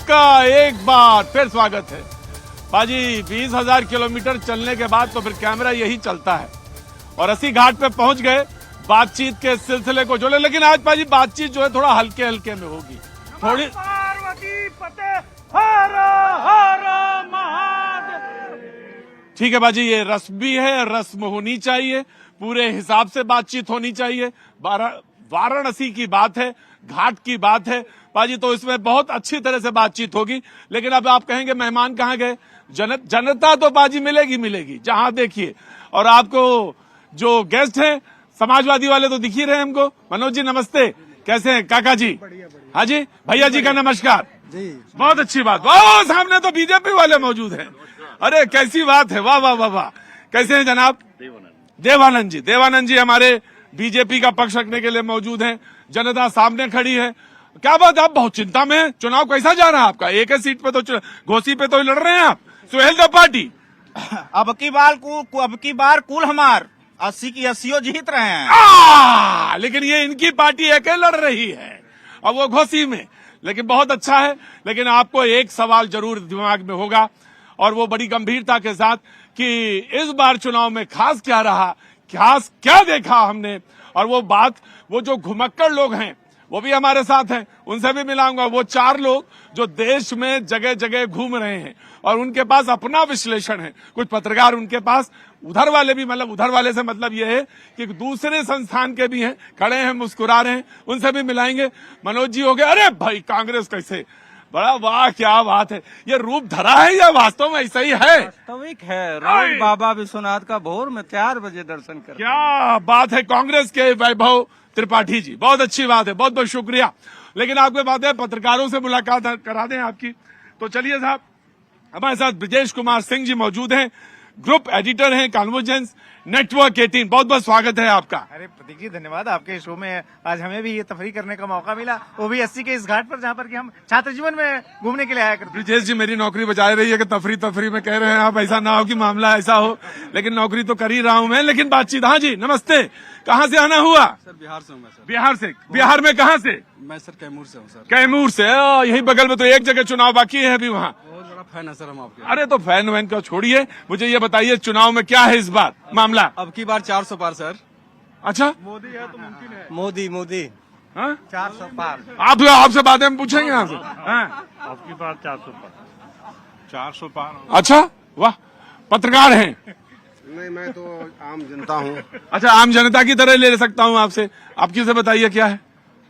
आपका एक बार फिर स्वागत है। बाजी 20,000 किलोमीटर चलने के बाद तो फिर कैमरा यही चलता है और 80 घाट पे पहुंच गए बातचीत के सिलसिले को जोड़े। लेकिन आज बाजी बातचीत जो है थोड़ा हल्के हल्के में होगी, थोड़ी पार्वती फतेह हर हर महादेव। ठीक है बाजी, ये रस्म भी है, रस्म होनी चाहिए, पूरे हिसाब से बातचीत होनी चाहिए। वाराणसी की बात है, घाट की बात है बाजी, तो इसमें बहुत अच्छी तरह से बातचीत होगी। लेकिन अब आप कहेंगे मेहमान कहाँ गए? जनता तो बाजी मिलेगी जहां देखिए। और आपको जो गेस्ट हैं समाजवादी वाले तो दिख ही रहे हमको। मनोज जी नमस्ते, कैसे हैं? काका जी हाँ जी, भैया जी का नमस्कार जी। बहुत अच्छी बात। वाह, सामने तो बीजेपी वाले मौजूद हैं। अरे कैसी बात है, वाह वाह वाह वाह। कैसे हैं जनाब? देवानंद जी हमारे बीजेपी का पक्ष रखने के लिए मौजूद हैं। जनता सामने खड़ी है। क्या बात, आप बहुत चिंता में हैं? चुनाव कैसा जा रहा है आपका? एक ही सीट पे तो घोसी पे तो लड़ रहे हैं आप, सुहेल द पार्टी। अब की बार कुल हमार 80 की 80 जीत रहे हैं। लेकिन ये इनकी पार्टी एक लड़ रही है और वो घोसी में। लेकिन बहुत अच्छा है। लेकिन आपको एक सवाल जरूर दिमाग में होगा और वो बड़ी गंभीरता के साथ कि इस बार चुनाव में खास क्या रहा, खास क्या देखा हमने। और वो बात, वो जो घुमक्कड़ लोग हैं वो भी हमारे साथ हैं, उनसे भी मिलाऊंगा। वो 4 लोग जो देश में जगह जगह घूम रहे हैं और उनके पास अपना विश्लेषण है। कुछ पत्रकार उनके पास उधर वाले भी, मतलब उधर वाले से मतलब ये है कि दूसरे संस्थान के भी हैं, खड़े हैं, मुस्कुरा रहे हैं, उनसे भी मिलाएंगे। मनोज जी हो गए। अरे भाई कांग्रेस कैसे, बड़ा वाह, क्या बात है। ये रूप धरा है या वास्तव में ऐसा ही है? वास्तविक है। रोज बाबा विश्वनाथ का भोर में 4 बजे दर्शन कर। क्या बात है। कांग्रेस के वैभव त्रिपाठी जी, बहुत अच्छी बात है, बहुत बहुत शुक्रिया। लेकिन आपके बात है पत्रकारों से मुलाकात करा दें आपकी। तो चलिए साहब, हमारे साथ ब्रजेश कुमार सिंह जी मौजूद हैं, ग्रुप एडिटर हैं कॉन्वर्जेंस नेटवर्क 18। बहुत बहुत स्वागत है आपका। अरे प्रतीक जी धन्यवाद, आपके शो में आज हमें भी ये तफरी करने का मौका मिला, वो भी 80 के इस घाट पर जहाँ पर कि हम छात्र जीवन में घूमने के लिए आया करते। ब्रजेश जी मेरी नौकरी बचा रही है कि तफरी में कह रहे हैं आप, ऐसा ना हो कि मामला ऐसा हो। लेकिन नौकरी तो कर ही रहा हूं मैं। लेकिन बातचीत, हाँ जी नमस्ते, कहाँ से आना हुआ? सर बिहार से हूँ मैं सर। बिहार से? बिहार में कहाँ से? मैं सर कैमूर से हूँ सर। कैमूर से? यही बगल में तो एक जगह चुनाव बाकी है अभी वहाँ। बहुत बड़ा फैन है सर हम आपके। अरे तो फैन वैन का छोड़िए, मुझे ये बताइए चुनाव में क्या है इस बार मामला? अब की बार 400 पार सर। अच्छा, मोदी है तो मुमकिन है। मोदी हाँ? 400 पार। आपसे बातें हम पूछेंगे आपसे। हाँ? आपकी बार 400 पार। अच्छा, वाह, पत्रकार हैं? नहीं, मैं तो आम जनता हूँ। अच्छा, आम जनता की तरह ले सकता हूँ आपसे। आपकी से बताइए क्या है?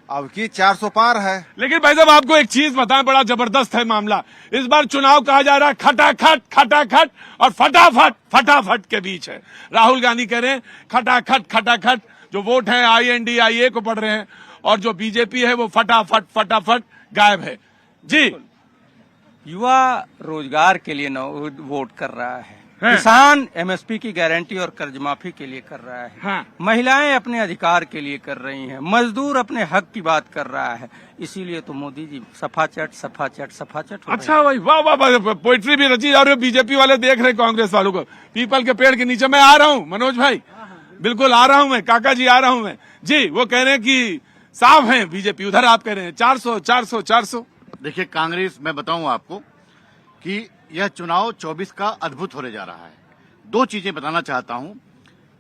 अब की 400 पार है। लेकिन भाई साहब आपको एक चीज बताएं, बड़ा जबरदस्त है मामला। इस बार चुनाव कहा जा रहा है खटाखट और फटाफट के बीच है। राहुल गांधी कह रहे हैं खटाखट, जो वोट है INDIA को पढ़ रहे हैं, और जो बीजेपी है वो फटाफट गायब है जी। युवा रोजगार के लिए वोट कर रहा है। किसान MSP की गारंटी और कर्ज माफी के लिए कर रहा है। हाँ। महिलाएं अपने अधिकार के लिए कर रही हैं। मजदूर अपने हक की बात कर रहा है। इसीलिए तो मोदी जी सफा चट हो रहे अच्छा भाई, वाह वाह, पोइट्री भी रची जा रही है। बीजेपी वाले देख रहे कांग्रेस वालों को। पीपल के पेड़ के नीचे मैं आ रहा हूँ मनोज भाई, बिल्कुल आ रहा हूँ मैं, काका जी आ रहा हूँ मैं जी। वो कह रहे हैं कि साफ है बीजेपी, उधर आप कह रहे हैं 400। देखिए कांग्रेस, मैं बताऊं आपको कि यह चुनाव 24 का अद्भुत होने जा रहा है। 2 चीजें बताना चाहता हूं।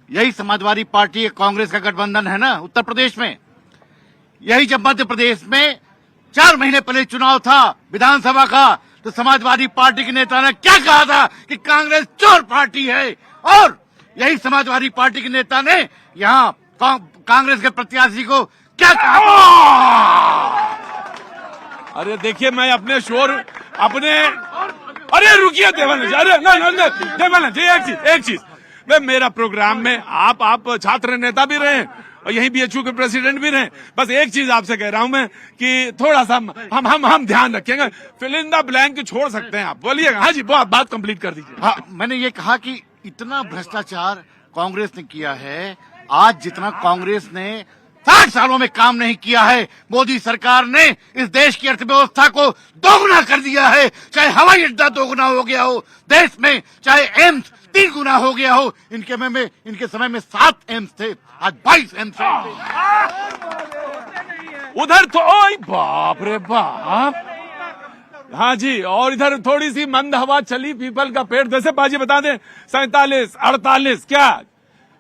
यही समाजवादी पार्टी कांग्रेस का गठबंधन है ना उत्तर प्रदेश में। यही जब मध्य प्रदेश में 4 महीने पहले चुनाव था विधानसभा का, तो समाजवादी पार्टी के नेता ने क्या कहा था कि कांग्रेस चोर पार्टी है, और यही समाजवादी पार्टी के नेता ने यहाँ कांग्रेस के प्रत्याशी को क्या कहा। अरे देखिए, मैं अपने अरे रुकिए देवानंद जी, अरे देवानंद जी एक चीज मेरा प्रोग्राम में आप छात्र नेता भी रहे और यही BHU के प्रेसिडेंट भी रहे। बस एक चीज आपसे कह रहा हूं मैं कि थोड़ा सा हम ध्यान रखेंगे। फिल इन द ब्लैंक छोड़ सकते हैं आप, बोलिएगा। हाँ जी, बात कंप्लीट कर दीजिए। हाँ, मैंने ये कहा कि इतना भ्रष्टाचार कांग्रेस ने किया है, आज जितना कांग्रेस ने 60 सालों में काम नहीं किया है, मोदी सरकार ने इस देश की अर्थव्यवस्था को दोगुना कर दिया है। चाहे हवाई अड्डा दोगुना हो गया हो देश में, चाहे एम्स 3 गुना हो गया हो। इनके समय में 7 एम्स थे, आज 22 एम्स हैं। उधर तो ओए बाप रे बाप, हाँ जी, और इधर थोड़ी सी मंद हवा चली, पीपल का पेड़। जैसे बाजी बता दें 47, 48 क्या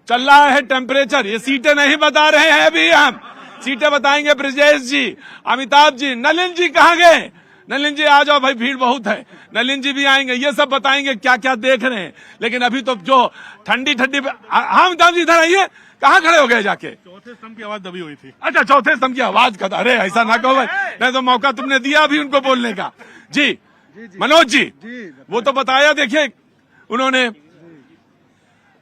चल रहा है टेम्परेचर। ये सीटें नहीं बता रहे हैं अभी, हम सीटें बताएंगे ब्रिजेश जी, अमिताभ जी। नलिन जी कहाँ गए? नलिन जी आ जाओ भाई, भीड़ बहुत है। नलिन जी भी आएंगे, ये सब बताएंगे क्या क्या देख रहे हैं। लेकिन अभी तो जो ठंडी ठंडी, हाँ अमिताभ जी इधर आइए। कहाँ खड़े हो गए जाके? चौथे स्तंभ की आवाज दबी हुई थी। अच्छा, चौथे स्तंभ की आवाज का। अरे ऐसा ना कहो भाई, नहीं तो मौका तुमने दिया अभी उनको बोलने का। जी मनोज जी, वो तो बताया, देखिए उन्होंने,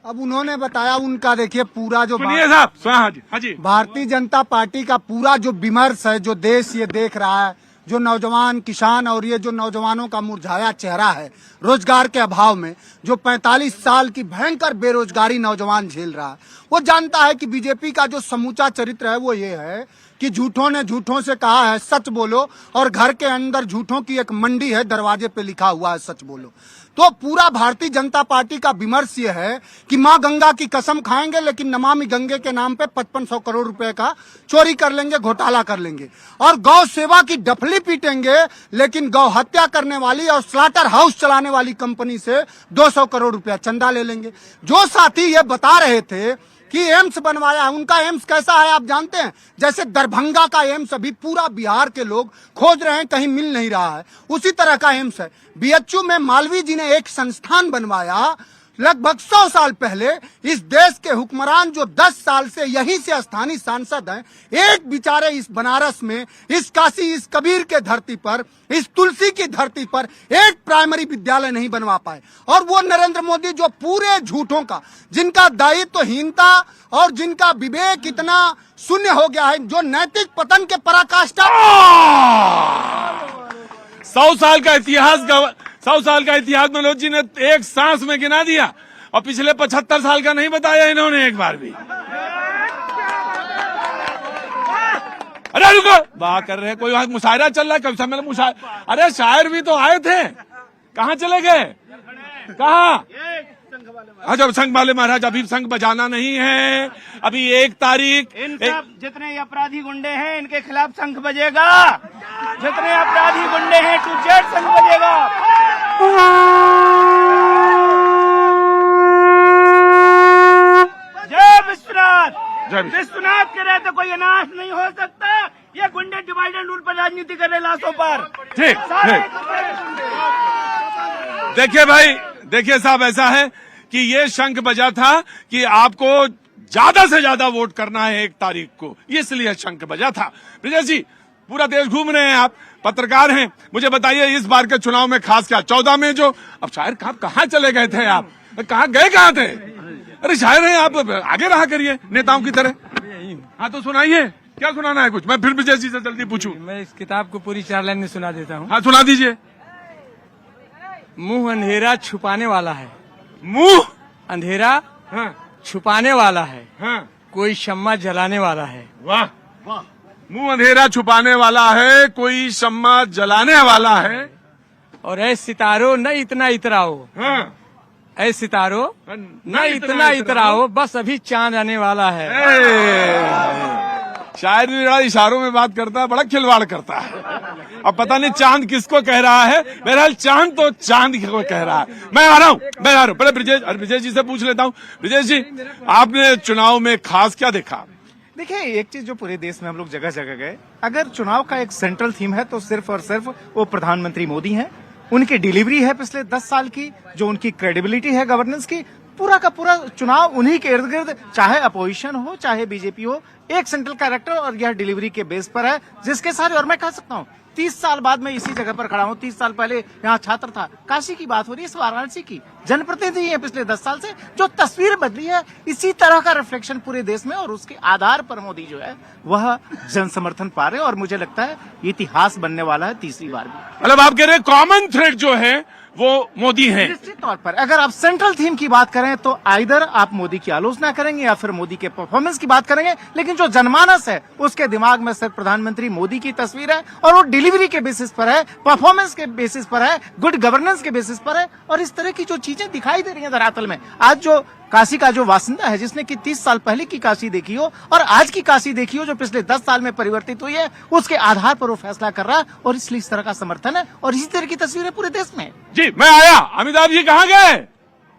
अब उन्होंने बताया उनका, देखिए पूरा जो सुनिए साहब। हाँ जी, हाँ जी। भारतीय जनता पार्टी का पूरा जो विमर्श है, जो देश ये देख रहा है, जो नौजवान किसान और ये जो नौजवानों का मुरझाया चेहरा है रोजगार के अभाव में, जो 45 साल की भयंकर बेरोजगारी नौजवान झेल रहा है, वो जानता है कि बीजेपी का जो समूचा चरित्र है वो ये है कि झूठों ने झूठों से कहा है सच बोलो, और घर के अंदर झूठों की एक मंडी है, दरवाजे पे लिखा हुआ है सच बोलो। तो पूरा भारतीय जनता पार्टी का विमर्श ये है कि मां गंगा की कसम खाएंगे, लेकिन नमामि गंगे के नाम पे 5500 करोड़ रुपए का चोरी कर लेंगे, घोटाला कर लेंगे, और गौ सेवा की डफली पीटेंगे, लेकिन गौ हत्या करने वाली और स्लाटर हाउस चलाने वाली कंपनी से 200 करोड़ रुपया चंदा ले लेंगे। जो साथी ये बता रहे थे कि एम्स बनवाया, उनका एम्स कैसा है आप जानते हैं? जैसे दरभंगा का एम्स अभी पूरा बिहार के लोग खोज रहे हैं, कहीं मिल नहीं रहा है, उसी तरह का एम्स है। बीएचयू में मालवीय जी ने एक संस्थान बनवाया लगभग 100 साल पहले। इस देश के हुक्मरान जो 10 साल से यहीं से स्थानीय सांसद हैं, एक बेचारे इस बनारस में, इस काशी, इस कबीर के धरती पर, इस तुलसी की धरती पर एक प्राइमरी विद्यालय नहीं बनवा पाए। और वो नरेंद्र मोदी जो पूरे झूठों का, जिनका दायित्वहीनता और जिनका विवेक इतना शून्य हो गया है, जो नैतिक पतन के पराकाष्ठा 100 साल का इतिहास 100 साल का इतिहास मनोज जी ने एक सांस में गिना दिया, और पिछले 75 साल का नहीं बताया इन्होंने एक बार भी। अरे रुको, बात कर रहे हैं, कोई वहां मुशायरा चल रहा है, कभी सम्मेलन मुशायरा। अरे शायर भी तो आए थे, कहाँ चले गए? कहाँ? अच्छा, संघ वाले महाराज, अभी संघ बजाना नहीं है, अभी 1 तारीख। जितने अपराधी गुंडे हैं इनके खिलाफ शंख बजेगा, जितने अपराधी गुंडे हैं टू जेड शंख बजेगा। जय विश्वनाथ। विश्वनाथ के रहते कोई अनाश नहीं हो सकता। ये गुंडे डिवाइड एंड रूल पर राजनीति कर रहे लाशों पर। ठीक ठीक। देखिए भाई, देखिए साहब, ऐसा है कि ये शंख बजा था कि आपको ज्यादा से ज्यादा वोट करना है 1 तारीख को, इसलिए शंख बजा था। ब्रिजेश जी, पूरा देश घूम रहे हैं आप, पत्रकार हैं, मुझे बताइए इस बार के चुनाव में खास क्या? 14 में जो, अब शायर कहाँ चले गए थे आप? कहाँ गए, कहाँ थे? अरे शायर हैं आप, आगे रहा करिए नेताओं की तरह। हाँ तो सुनाइए, क्या सुनाना है कुछ? मैं फिर ब्रिजेश जी से जल्दी पूछूं। मैं इस किताब को पूरी 4 लाइन में सुना देता हूँ। हाँ सुना दीजिए। मुंह अंधेरा छुपाने वाला है, मुंह अंधेरा हाँ छुपाने वाला है, हाँ, कोई शम्मा जलाने वाला है। वाह वाह। मुंह अंधेरा छुपाने वाला है, कोई शम्मा जलाने वाला है, और ऐ सितारो न इतना इतराओ, हाँ, ऐ सितारो न इतना इतराओ, बस अभी चांद आने वाला है। शायर भी बड़ा इशारों में बात करता है, बड़ा खिलवाड़ करता है। अब पता नहीं चांद किसको कह रहा है, बहरहाल चांद तो चांद को कह रहा है। मैं आ रहा हूँ पहले ब्रिजेश जी से पूछ लेता हूँ। ब्रिजेश जी, आपने चुनाव में खास क्या देखा? देखिए, एक चीज जो पूरे देश में हम लोग जगह जगह गए, अगर चुनाव का एक सेंट्रल थीम है तो सिर्फ और सिर्फ वो प्रधानमंत्री मोदी हैं। उनकी डिलीवरी है पिछले 10 साल की, जो उनकी क्रेडिबिलिटी है गवर्नेंस की, पूरा का पूरा चुनाव उन्हीं के इर्द गिर्द, चाहे अपोजिशन हो चाहे बीजेपी हो, एक सेंट्रल कैरेक्टर और यह डिलीवरी के बेस पर है, जिसके सारे, और मैं कह सकता हूँ 30 साल बाद मैं इसी जगह पर खड़ा हूँ। 30 साल पहले यहाँ छात्र था। काशी की बात हो रही है, इस वाराणसी की जनप्रतिनिधि है पिछले 10 साल से, जो तस्वीर बदली है, इसी तरह का रिफ्लेक्शन पूरे देश में, और उसके आधार पर मोदी जो है वह जन समर्थन पा रहे, और मुझे लगता है इतिहास बनने वाला है तीसरी बार भी। मतलब आप कह रहे हैं कॉमन थ्रेड जो है वो मोदी हैं। निश्चित तौर पर अगर आप सेंट्रल थीम की बात करें तो आइदर आप मोदी की आलोचना करेंगे या फिर मोदी के परफॉर्मेंस की बात करेंगे, लेकिन जो जनमानस है उसके दिमाग में सिर्फ प्रधानमंत्री मोदी की तस्वीर है और वो डिलीवरी के बेसिस पर है, परफॉर्मेंस के बेसिस पर है, गुड गवर्नेंस के बेसिस पर है। और इस तरह की जो चीजें दिखाई दे रही है धरातल में, आज जो काशी का जो वासिंदा है जिसने कि 30 साल पहले की काशी देखी हो और आज की काशी देखी हो जो पिछले 10 साल में परिवर्तित हुई है, उसके आधार पर वो फैसला कर रहा है और इसलिए इस तरह का समर्थन है और इसी तरह की तस्वीरें पूरे देश में। जी मैं आया। अमिताभ जी कहाँ गए?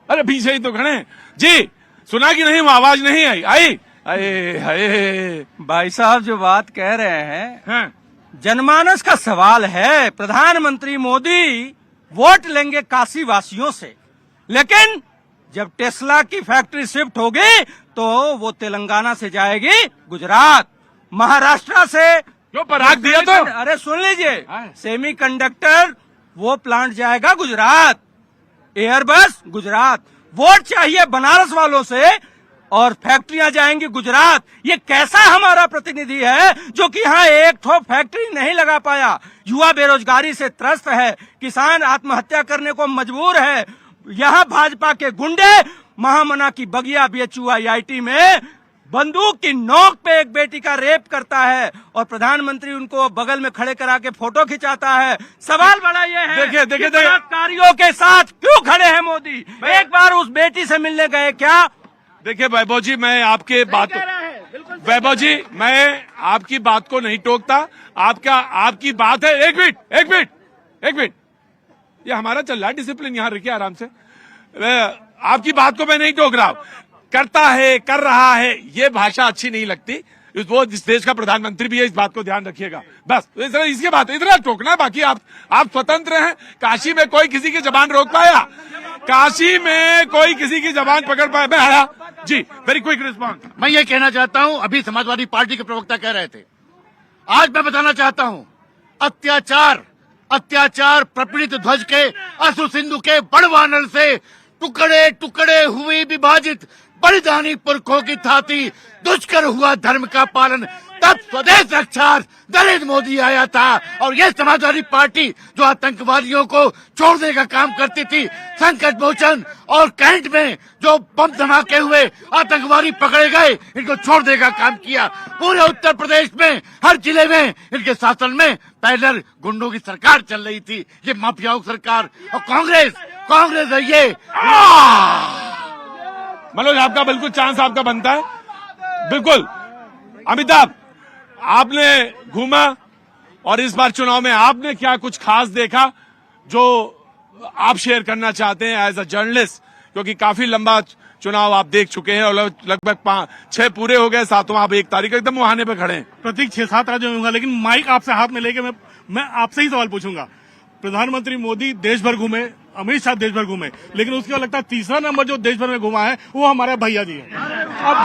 अरे पीछे ही तो खड़े हैं। जी सुना कि नहीं? वो आवाज नहीं आई। आई अरे भाई साहब जो बात कह रहे हैं, हैं। जनमानस का सवाल है। प्रधानमंत्री मोदी वोट लेंगे काशी वासियों से, लेकिन जब टेस्ला की फैक्ट्री शिफ्ट होगी तो वो तेलंगाना से जाएगी गुजरात, महाराष्ट्र से क्यों पराग दिया तो? अरे सुन लीजिए, सेमीकंडक्टर वो प्लांट जाएगा गुजरात, एयरबस गुजरात। वोट चाहिए बनारस वालों से और फैक्ट्रियां जाएंगी गुजरात। ये कैसा हमारा प्रतिनिधि है जो कि यहाँ एक ठो फैक्ट्री नहीं लगा पाया? युवा बेरोजगारी से त्रस्त है, किसान आत्महत्या करने को मजबूर है। यहाँ भाजपा के गुंडे महामना की बगिया BHUI-IT में बंदूक की नोक पे एक बेटी का रेप करता है और प्रधानमंत्री उनको बगल में खड़े करा के फोटो खिंचाता है। सवाल बड़ा ये है, देखिए बलात्कारियों के साथ क्यों खड़े हैं मोदी? एक बार उस बेटी से मिलने गए क्या? देखिए वैभव जी, मैं आपके बात वैभव जी मैं आपकी बात को नहीं टोकता। आपकी बात है। एक मिनट ये हमारा चल रहा है डिसिप्लिन, यहाँ रखिए आराम से। आपकी बात को मैं नहीं टोक रहा हूं। करता है, कर रहा है, ये भाषा अच्छी नहीं लगती। वो जिस देश का प्रधानमंत्री भी है, इस बात को ध्यान रखिएगा। बस इसके बात इतना टोकना, बाकी आप स्वतंत्र हैं। काशी में कोई किसी की जबान रोक पाया? काशी में कोई किसी की जबान पकड़ पाया? मैं आया जी। Very quick response. मैं ये कहना चाहता हूं, अभी समाजवादी पार्टी के प्रवक्ता कह रहे थे, आज मैं बताना चाहता हूं, अत्याचार प्रपीड़ित ध्वज के अश्रु सिंधु के बड़वानर से टुकड़े टुकड़े हुई विभाजित बलिदानी पुरखों की थाती दुष्कर हुआ धर्म का पालन, तब स्वदेश रक्षार्थ नरेंद्र मोदी आया था। और ये समाजवादी पार्टी जो आतंकवादियों को छोड़ने का काम करती थी, संकट मोचन और कैंट में जो बम धमाके हुए आतंकवादी पकड़े गए, इनको छोड़ने का काम किया। पूरे उत्तर प्रदेश में हर जिले में इनके शासन में पैदल गुंडों की सरकार चल रही थी, ये माफियाओं की सरकार। और कांग्रेस है ये। मनोज आपका बिल्कुल चांस आपका बनता है, बिल्कुल। अमिताभ आपने घूमा और इस बार चुनाव में आपने क्या कुछ खास देखा जो आप शेयर करना चाहते हैं एज अ जर्नलिस्ट? क्योंकि काफी लंबा चुनाव आप देख चुके हैं और लगभग 5-6 पूरे हो गए, 7वां आप 1 तारीख एकदम मुहाने पे खड़े हैं। प्रतीक 6-7 राज्यों में होगा, लेकिन माइक आपसे हाथ में लेके मैं आपसे ही सवाल पूछूंगा। प्रधानमंत्री मोदी देश भर घूमे, अमित शाह देश भर घूमे, लेकिन उसके बाद लगता है तीसरा नंबर जो देश भर में घुमा है वो हमारे भैया जी है। अब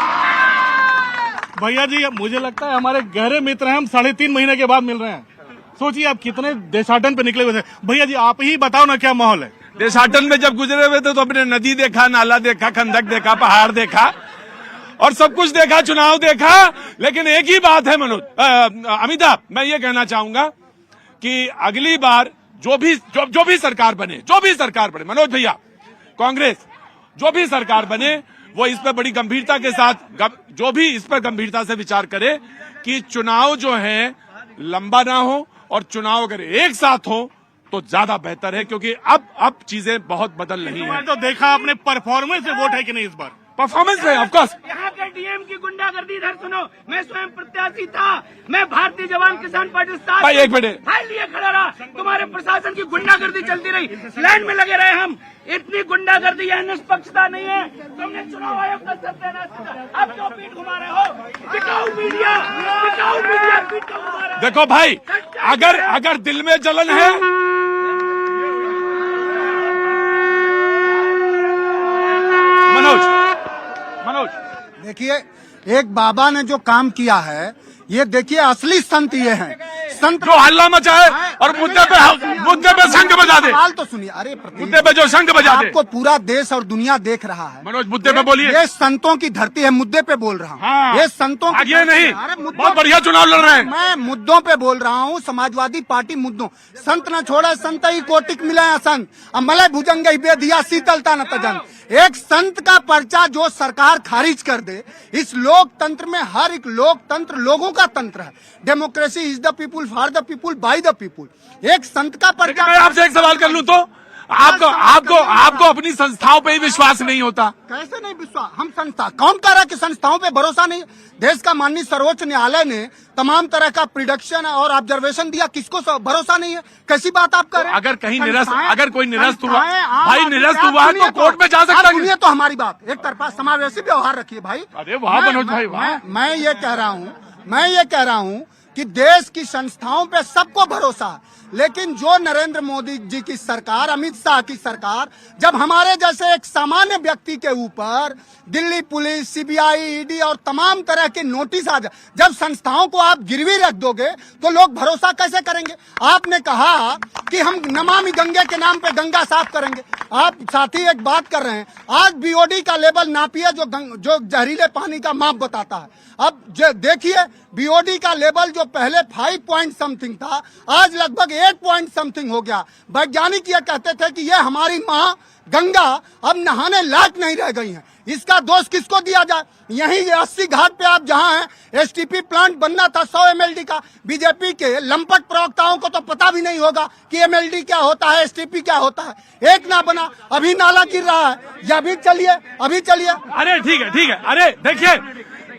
भैया जी मुझे लगता है हमारे गहरे मित्र हैं, हम 3.5 महीने के बाद मिल रहे हैं। सोचिए आप कितने देशाटन पे निकले हुए थे। भैया जी आप ही बताओ ना क्या माहौल है? देशाटन में जब गुजरे हुए थे तो अपने नदी देखा, नाला देखा, खंदक देखा, पहाड़ देखा और सब कुछ देखा, चुनाव देखा। लेकिन एक ही बात है मनोज, अमिताभ, मैं ये कहना चाहूंगा कि अगली बार जो भी सरकार बने, मनोज भैया, कांग्रेस जो भी सरकार बने, वो इस पर बड़ी गंभीरता के साथ जो भी इस पर गंभीरता से विचार करे कि चुनाव जो है लंबा ना हो और चुनाव अगर एक साथ हो तो ज्यादा बेहतर है, क्योंकि अब चीजें बहुत बदल रही हैं। तो देखा आपने परफॉर्मेंस से वोट है कि नहीं इस बार? परफॉर्मेंस है ऑफकोर्स। यहाँ के डीएम की गुंडागर्दी इधर सुनो, मैं स्वयं प्रत्याशी था, मैं भारतीय जवान किसान पार्टी भाई एक मिनट फाइल लिए खड़ा रहा, तुम्हारे प्रशासन की गुंडागर्दी चलती रही, लाइन में लगे रहे हम। इतनी गुंडागर्दी है, निष्पक्षता नहीं है। तुमने चुनाव आयोग का सत्यानाश किया, अब क्यों पीठ घुमा रहे हो? टिकाऊ मीडिया पीठ क्यों घुमा रहे हो? देखो भाई, अगर दिल में जलन है, मनोज देखिए, एक बाबा ने जो काम किया है, ये देखिए असली संत ये हैं। संत जो हल्ला मचाए और मुद्दे पे मुद्दे पे शंख बजा दे। सवाल तो सुनिए। अरे मुद्दे पे जो शंख बजा दे। आपको पूरा देश और दुनिया देख रहा है। मनोज मुद्दे पे बोलिए। ये संतों की धरती है, मुद्दे पे बोल रहा हूँ। हाँ। ये संतों की ये नहीं, बहुत बढ़िया चुनाव लड़ रहे हैं। मैं मुद्दों पे बोल रहा हूँ, समाजवादी पार्टी मुद्दों। संत न छोड़ा संत ही कोटिक मिला असंग, अमलय भुजंग बेदिया शीतलता न तजन। एक संत का पर्चा जो सरकार खारिज कर दे, इस लोकतंत्र में हर एक लोकतंत्र लोगों का तंत्र है। Democracy is the people for the people by the people. एक संत का पर्चा। मैं आपसे एक सवाल कर लूं तो आपको अपनी संस्थाओं पे ही विश्वास नहीं होता? कैसे नहीं विश्वास? हम संस्था, कौन कह रहा है कि संस्थाओं पे भरोसा नहीं? देश का माननीय सर्वोच्च न्यायालय ने तमाम तरह का प्रिडिक्शन और ऑब्जर्वेशन दिया, किसको भरोसा नहीं है? कैसी बात आप कर रहे हैं? अगर कहीं अगर कोई निरस्त हुआ, भाई निरस्त हुआ है तो कोर्ट में जा सकता है। सुनिए तो हमारी बात, एक तरफा समावेशी व्यवहार रखिए भाई। अरे वाह मनोज भाई वाह। मैं ये कह रहा हूँ कि देश की संस्थाओं पे सबको भरोसा है, लेकिन जो नरेंद्र मोदी जी की सरकार, अमित शाह की सरकार, जब हमारे जैसे एक सामान्य व्यक्ति के ऊपर दिल्ली पुलिस, सीबीआई, ईडी और तमाम तरह के नोटिस आ जाए, जब संस्थाओं को आप गिरवी रख दोगे तो लोग भरोसा कैसे करेंगे? आपने कहा कि हम नमामि गंगे के नाम पे गंगा साफ करेंगे। आप साथी एक बात कर रहे हैं, आज बीओडी का लेवल नापिए जो जहरीले पानी का माप बताता है। अब देखिए बीओडी का लेवल जो पहले 5 पॉइंट समथिंग था, आज लगभग 8 पॉइंट समथिंग हो गया। वैज्ञानिक ये कहते थे कि ये हमारी माँ गंगा अब नहाने लायक नहीं रह गई है। इसका दोष किसको दिया जाए? यहीं 80 घाट पे आप जहां हैं, एसटीपी प्लांट बनना था 100 एमएलडी का। बीजेपी के लंपट प्रवक्ताओं को तो पता भी नहीं होगा कि एमएलडी क्या होता है, एसटीपी क्या होता है। एक ना बना, अभी नाला गिर रहा है। ये अभी चलिए। अरे ठीक है। अरे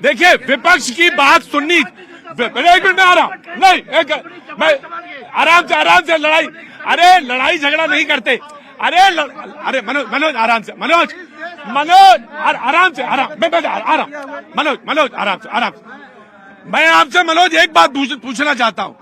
देखिए विपक्ष की बात सुननी। एक मिनट में आ रहा हूं। नहीं, मैं आराम से लड़ाई। अरे लड़ाई झगड़ा नहीं करते। अरे मनोज आराम से। मनोज आराम से। मनोज आराम से। मैं आपसे मनोज एक बात पूछना चाहता हूं।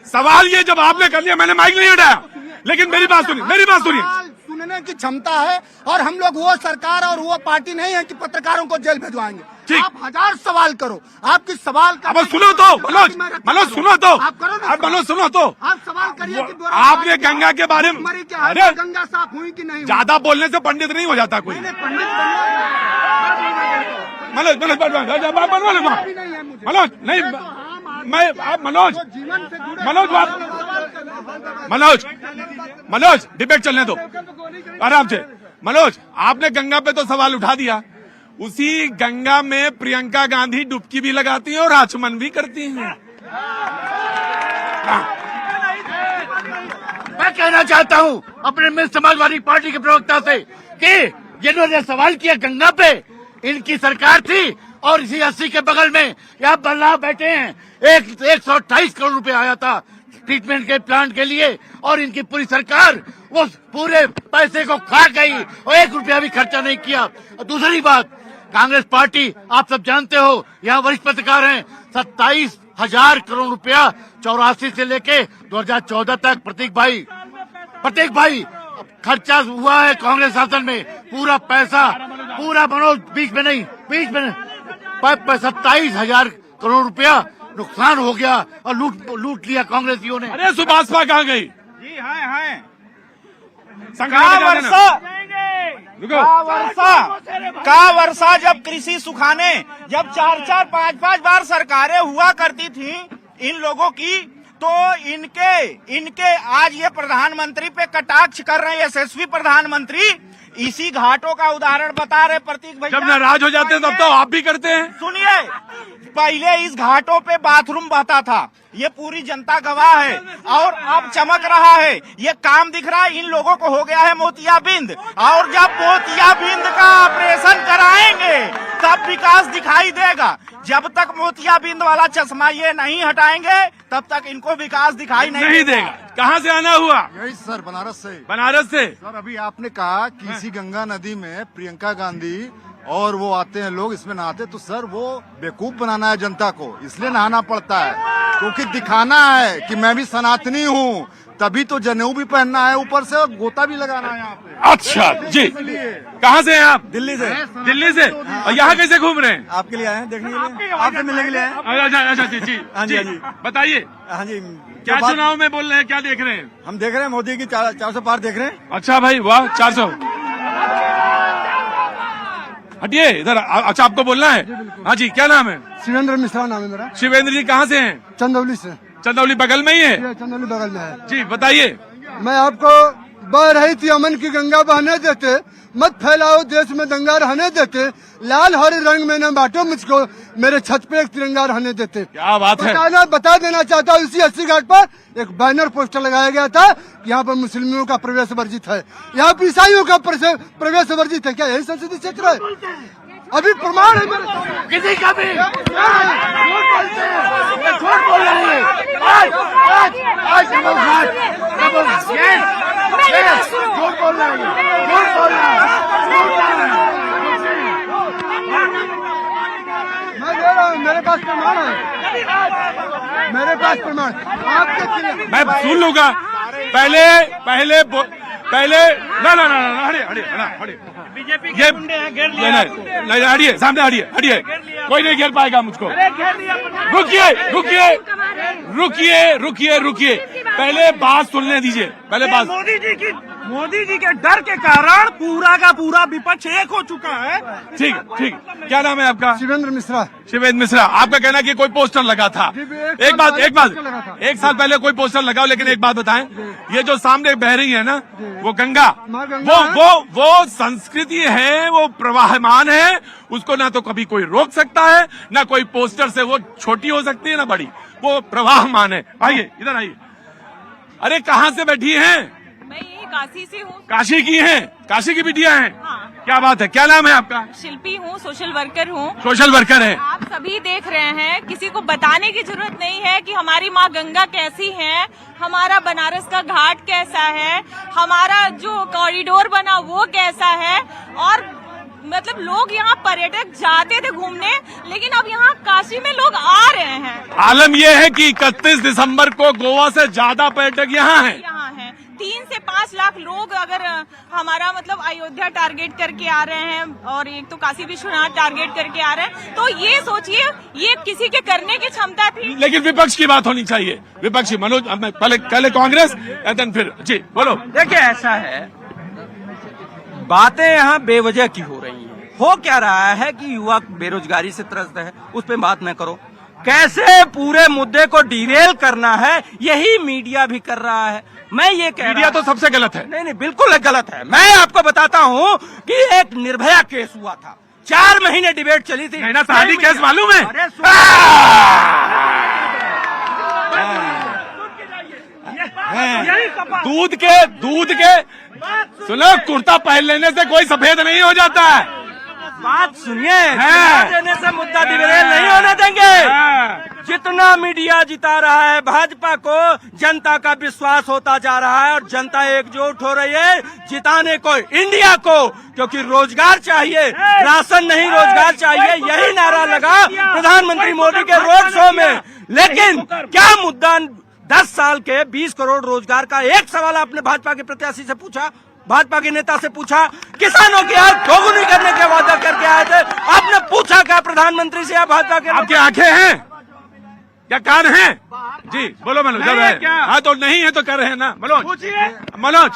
सवाल ये जब आपने कर लिया, मैंने माइक नहीं हटाया, लेकिन मेरी बात सुनिए। सुनने की क्षमता है, और हम लोग वो सरकार और वो पार्टी नहीं है कि पत्रकारों को जेल भिजवाएंगे। आप 1000 सवाल करो, आपकी सवाल का सुनो तो मनोज सुनो तो। आप करो ना, अब मनोज सुनो तो। आप सवाल करिए कि आपने गंगा के बारे में, अरे गंगा साफ हुई कि नहीं? ज्यादा बोलने से पंडित नहीं हो जाता कोई। मनोज डिबेट चलने दो आराम से। मनोज आपने गंगा पे तो सवाल उठा दिया, उसी गंगा में प्रियंका गांधी डुबकी भी लगाती हैं और आचमन भी करती हैं। मैं कहना चाहता हूं अपने मित्र समाजवादी पार्टी के प्रवक्ता से कि जिन्होंने सवाल किया गंगा पे, इनकी सरकार थी और इसी 80 के बगल में यहाँ बल्ला बैठे हैं। 128 करोड़ रुपए आया था ट्रीटमेंट के प्लांट के लिए, और इनकी पूरी सरकार उस पूरे पैसे को खा गई और 1 रुपया भी खर्चा नहीं किया। और दूसरी बात, कांग्रेस पार्टी आप सब जानते हो, यहाँ वरिष्ठ पत्रकार हैं, 27,000 करोड़ रुपया 84 से लेके 2014 तक प्रतीक भाई खर्चा हुआ है कांग्रेस शासन में। पूरा पैसा मनोज बीच में नहीं 27,000 करोड़ रुपया नुकसान हो गया और लूट लिया कांग्रेसियों ने। अरे सुभाषपा कहाँ गई? जी हैं। का वर्षा जब कृषि सुखाने, जब 4-4, 5-5 बार सरकारें हुआ करती थी इन लोगों की, तो इनके आज ये प्रधानमंत्री पे कटाक्ष कर रहे हैं, यशस्वी प्रधानमंत्री। इसी घाटों का उदाहरण बता रहे प्रतीक भैया। जब नाराज हो जाते हैं तब तो आप भी करते हैं। सुनिए, पहले इस घाटों पे बाथरूम बहता था, ये पूरी जनता गवाह है, और अब चमक रहा है। ये काम दिख रहा है, इन लोगों को हो गया है मोतियाबिंद, और जब मोतियाबिंद का ऑपरेशन कराएंगे तब विकास दिखाई देगा। जब तक मोतियाबिंद वाला चश्मा ये नहीं हटाएंगे तब तक इनको विकास दिखाई नहीं देगा। कहाँ से आना हुआ? यही सर, बनारस से। सर अभी आपने कहा कि इसी गंगा नदी में प्रियंका गांधी और वो आते हैं लोग, इसमें नहाते, तो सर वो बेवकूफ बनाना है जनता को, इसलिए नहाना पड़ता है, क्योंकि दिखाना है कि मैं भी सनातनी हूँ, तभी तो जनेऊ भी पहनना है, ऊपर से गोता भी लगाना है यहाँ पे। अच्छा जी, कहाँ से हैं आप? दिल्ली से। दिल्ली से? और यहाँ कैसे घूम रहे हैं? आपके लिए आए हैं, देखने के लिए, आपसे मिलने के लिए आए। अच्छा अच्छा जी जी हाँ जी, हाँ जी। बताइए हाँ जी, क्या चुनाव में बोल रहे हैं, क्या देख रहे हैं? हम देख रहे हैं मोदी की 400 पार देख रहे हैं। अच्छा भाई वाह, 400। हटिए इधर। अच्छा आपको बोलना है? हाँ जी, क्या नाम है? शिवेंद्र मिश्रा नाम है मेरा, शिवेंद्र जी कहाँ से हैं? चंदौली से। चंदौली बगल में ही है? ये चंदौली बगल में है। जी बताइए। मैं आपको बह रही थी अमन की गंगा बहने देते, मत फैलाओ देश में दंगा रहने देते, लाल हरे रंग में न बांटो मुझको, मेरे छत पे एक तिरंगा रहने देते। क्या बात है। बता देना चाहता हूँ, इसी 80 घाट पर एक बैनर पोस्टर लगाया गया था, यहाँ पर मुस्लिमों का प्रवेश वर्जित है, यहाँ पर ईसाइयों का प्रवेश वर्जित है। क्या यही संसदीय क्षेत्र है? अभी प्रमाण है मेरे सामने। किसी का भी झूठ बोलते हैं, ये झूठ बोल रहे हैं। आज झूठ बोल रहे हैं, झूठ बोल रहे हैं। मैं दे रहा हूँ, मेरे पास प्रमाण है, मेरे पास प्रमाण। आपके मैं सुन लूंगा। पहले ना हटिए। बीजेपी ये गुंडे हैं, घेर नहीं लिया। नहीं हटिए, सामने हटिए। कोई नहीं घेर पाएगा मुझको। घेर लिया। रुकिए। पहले बात सुनने दीजिए, पहले बात। मोदी जी के डर के कारण पूरा का पूरा विपक्ष एक हो चुका है। ठीक। क्या नाम है आपका? शिवेंद्र मिश्रा। शिवेंद्र मिश्रा, आपका कहना है कि कोई पोस्टर लगा था। एक बात, एक साल पहले कोई पोस्टर लगाओ, लेकिन एक बात बताएं, ये जो सामने बह रही है ना, वो गंगा, वो संस्कृति है, वो प्रवाहमान है, उसको ना तो कभी कोई रोक सकता है, ना कोई पोस्टर से वो छोटी हो सकती है ना बड़ी, वो प्रवाहमान है। आइए इधर आइए। अरे कहाँ से बैठी हैं? मैं यही काशी से हूँ। काशी की हैं? काशी की बिटिया हैं? हाँ। क्या बात है, क्या नाम है आपका? शिल्पी हूँ, सोशल वर्कर हूँ। सोशल वर्कर है। आप सभी देख रहे हैं, किसी को बताने की जरूरत नहीं है कि हमारी माँ गंगा कैसी है, हमारा बनारस का घाट कैसा है, हमारा जो कॉरिडोर बना वो कैसा है। और मतलब लोग यहाँ पर्यटक जाते थे घूमने, लेकिन अब यहाँ काशी में लोग आ रहे हैं। आलम यह है कि 31 दिसंबर को गोवा से ज्यादा पर्यटक यहाँ हैं। 3 से 5 लाख लोग अगर हमारा मतलब अयोध्या टारगेट करके आ रहे हैं, और एक तो काशी विश्वनाथ टारगेट करके आ रहे हैं, तो ये सोचिए, ये किसी के करने की क्षमता थी। लेकिन विपक्ष की बात होनी चाहिए। विपक्षी मनोज, पहले कांग्रेस, फिर जी बोलो। देखिए ऐसा है, बातें यहाँ बेवजह की हो रही हैं। हो क्या रहा है कि युवा बेरोजगारी से त्रस्त है, उस पे बात न करो। कैसे पूरे मुद्दे को डिरेल करना है, यही मीडिया भी कर रहा है। मैं ये कह मीडिया तो सबसे गलत है। नहीं, बिल्कुल गलत है। मैं आपको बताता हूँ कि एक निर्भया केस हुआ था, 4 महीने डिबेट चली थी। नैना साहनी केस मालूम है? अरे दूध के सुनो, कुर्ता पहन लेने से कोई सफेद नहीं हो जाता है। बात सुनिए, देने से मुद्दा डिरेल नहीं होने देंगे। जितना मीडिया जिता रहा है भाजपा को, जनता का विश्वास होता जा रहा है, और जनता एकजुट हो रही है जिताने को इंडिया को, क्योंकि रोजगार चाहिए, राशन नहीं रोजगार चाहिए, यही नारा लगा प्रधानमंत्री मोदी के रोड शो में। लेकिन क्या मुद्दा 10 साल के 20 करोड़ रोजगार का? एक सवाल आपने भाजपा के प्रत्याशी से पूछा, भाजपा के नेता से पूछा? किसानों की आज दोगुनी करने के वादा करके आए थे, आपने पूछा क्या प्रधानमंत्री से या भाजपा के? आपकी आंखें हैं क्या, कान हैं? जी बोलो मनोज। हाँ तो नहीं है तो कर रहे हैं ना मनोज।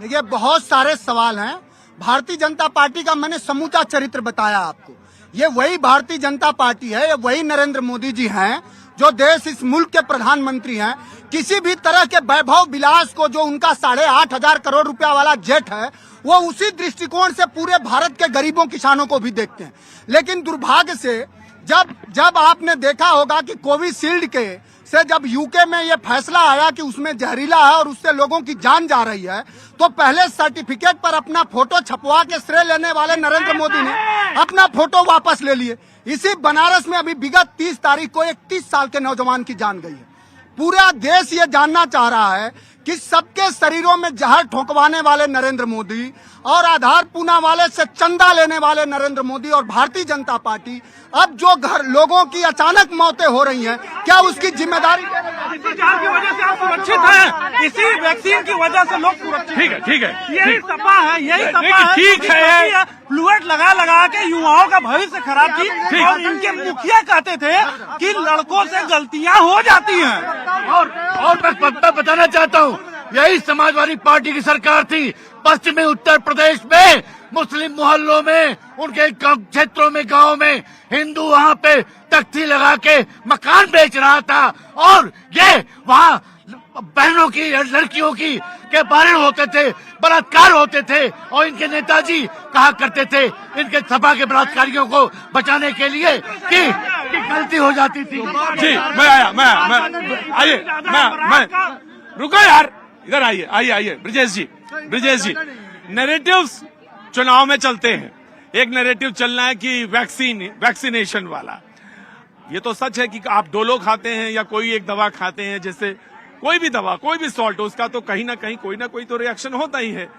देखिए, बहुत सारे सवाल हैं। भारतीय जनता पार्टी का मैंने समूचा चरित्र बताया आपको। ये वही भारतीय जनता पार्टी है, ये वही नरेंद्र मोदी जी हैं जो देश, इस मुल्क के प्रधानमंत्री हैं। किसी भी तरह के वैभव विलास को, जो उनका 8.5 करोड़ रुपया वाला जेट है, वो उसी दृष्टिकोण से पूरे भारत के गरीबों किसानों को भी देखते हैं। लेकिन दुर्भाग्य से जब आपने देखा होगा कि कोविशील्ड के से जब यूके में ये फैसला आया कि उसमें जहरीला है और उससे लोगों की जान जा रही है, तो पहले सर्टिफिकेट पर अपना फोटो छपवा के श्रेय लेने वाले नरेंद्र मोदी ने अपना फोटो वापस ले लिए। इसी बनारस में अभी विगत 30 तारीख को एक 30 साल के नौजवान की जान गई है। पूरा देश ये जानना चाह रहा है कि सबके शरीरों में जहर ठोंकवाने वाले नरेंद्र मोदी और आधार पूना वाले से चंदा लेने वाले नरेंद्र मोदी और भारतीय जनता पार्टी अब जो लोगों की अचानक मौतें हो रही हैं, क्या उसकी जिम्मेदारी इसी जहाज की वजह से आप सुरक्षित हैं, इसी वैक्सीन की वजह से लोग सुरक्षित। ठीक है यही सपा है, यही सपा देखिए, है। ठीक है। फ्लूइड लगा के युवाओं का भविष्य खराब की। और इनके मुखिया कहते थे कि लड़कों से गलतियां हो जाती हैं। और मैं बताना चाहता हूँ, यही समाजवादी पार्टी की सरकार थी पश्चिमी उत्तर प्रदेश में, मुस्लिम मोहल्लों में, उनके क्षेत्रों में, गांव में हिंदू वहाँ पे तख्ती लगा के मकान बेच रहा था, और ये वहाँ बहनों की, लड़कियों की के बारण होते थे, बलात्कार होते थे, और इनके नेताजी कहा करते थे इनके सपा के बलात्कारियों को बचाने के लिए कि गलती हो जाती थी। जी, मैं आया, आइए, मैं रुको यार, इधर आइए ब्रिजेश जी, नैरेटिव्स चुनाव में चलते हैं। एक नैरेटिव चलना है कि वैक्सीनेशन वाला। ये तो सच है कि आप डोलो खाते हैं या कोई एक दवा खाते हैं, जैसे कोई भी दवा, कोई भी सॉल्ट, उसका तो कहीं ना कोई तो रिएक्शन होता ही है।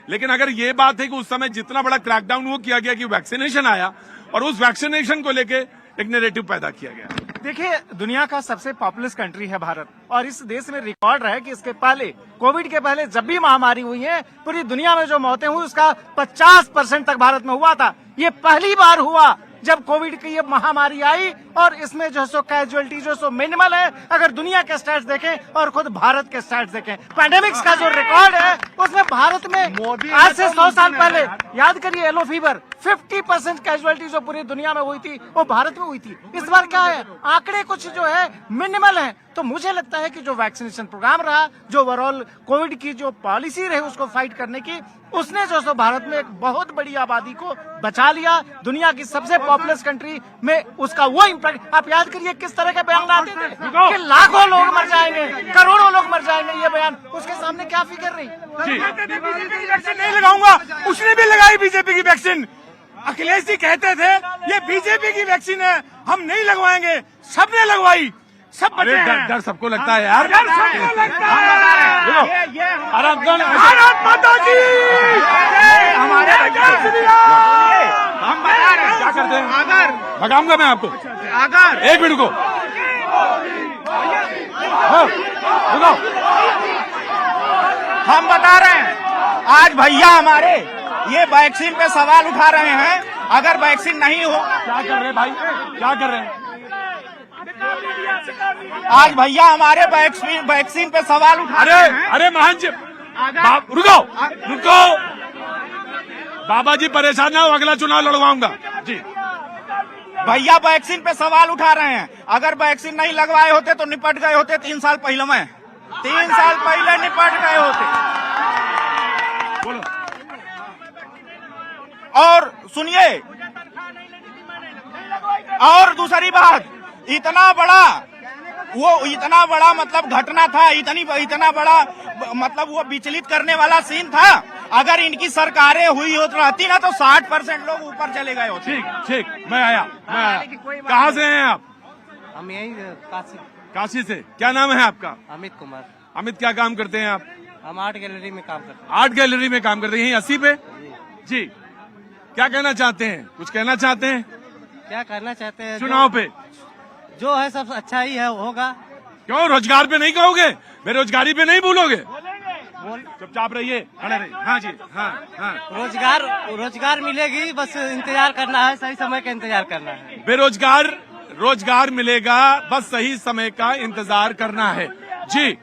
लेकिन अगर ये बात है कि उस समय जितना बड़ा क्रैकडाउन वो किया गया कि वैक्सीनेशन आया, और उस वैक्सीनेशन को लेके एक नैरेटिव पैदा किया गया। देखिए, दुनिया का सबसे पॉपुलस कंट्री है भारत, और इस देश में रिकॉर्ड है कि इसके पहले, कोविड के पहले जब भी महामारी हुई है, पूरी दुनिया में जो मौतें हुई उसका 50% तक भारत में हुआ था। ये पहली बार हुआ जब कोविड की ये महामारी आई, और इसमें जो सो कैजुअलिटी जो सो मिनिमल है, अगर दुनिया के स्टैट्स देखें और खुद भारत के स्टैट्स देखें। पैंडेमिक्स का जो रिकॉर्ड है उसमें भारत में आज से 100 साल पहले, याद करिए, येलो फीवर 50% कैजुअलिटी जो पूरी दुनिया में हुई थी वो भारत में हुई थी। इस बार क्या है, आंकड़े कुछ जो है मिनिमल है। तो मुझे लगता है कि जो वैक्सीनेशन प्रोग्राम रहा, जो ओवरऑल कोविड की जो पॉलिसी रही उसको फाइट करने की, उसने जो सो भारत में एक बहुत बड़ी आबादी को बचा लिया। दुनिया की सबसे पॉपुलस कंट्री में उसका वो इम्पैक्ट, आप याद करिए किस तरह के बयान आते थे कि लाखों लोग मर जाएंगे, करोड़ों लोग मर जाएंगे, ये बयान, उसके सामने क्या फिक्र रही। वैक्सीन नहीं लगाऊंगा, उसने भी लगाई बीजेपी की वैक्सीन। अखिलेश जी कहते थे ये बीजेपी की वैक्सीन है, हम नहीं लगवाएंगे, सबने लगवाई, सब बचे हैं। डर सबको लगता है यार, डर सबको लगता है। भारत माता की, हमारे हम बता रहे हैं क्या करते हैं, अगर भगाऊंगा मैं आपको, एक मिनट को रुको, हम बता रहे हैं, आज भैया हमारे ये वैक्सीन पे सवाल उठा रहे हैं। अगर वैक्सीन नहीं हो, क्या कर रहे हैं भाई, क्या कर रहे हैं? आज भैया हमारे वैक्सीन पे सवाल उठा रहे हैं। अरे महान जी, रुको, बाबा जी परेशान ना हो, अगला चुनाव लड़वाऊंगा जी। भैया वैक्सीन पे सवाल उठा रहे हैं। अगर वैक्सीन नहीं लगवाए होते तो निपट गए होते 3 साल पहले में, 3 साल पहले निपट गए होते। और सुनिए, और दूसरी बात, इतना बड़ा मतलब घटना था, इतना बड़ा मतलब वो विचलित करने वाला सीन था। अगर इनकी सरकारें हुई हो रहती ना तो 60% लोग ऊपर चले गए होते। ठीक, मैं आया। कहाँ से हैं आप? हम यही काशी से। क्या नाम है आपका? अमित कुमार। अमित, क्या काम करते हैं आप? हम आर्ट गैलरी में काम करते हैं। आर्ट गैलरी में काम करते हैं, यहीं 80 पे जी। क्या कहना चाहते हैं, कुछ कहना चाहते हैं? क्या करना चाहते हैं, चुनाव पे जो है सब अच्छा ही है, होगा। क्यों रोजगार पे नहीं कहोगे, बेरोजगारी पे नहीं भूलोगे? चुपचाप रहिए, खड़े रहिए। हाँ जी, हाँ। रोजगार मिलेगी, बस इंतजार करना है, सही समय का इंतजार करना है। रोजगार मिलेगा, बस सही समय का इंतजार करना है जी।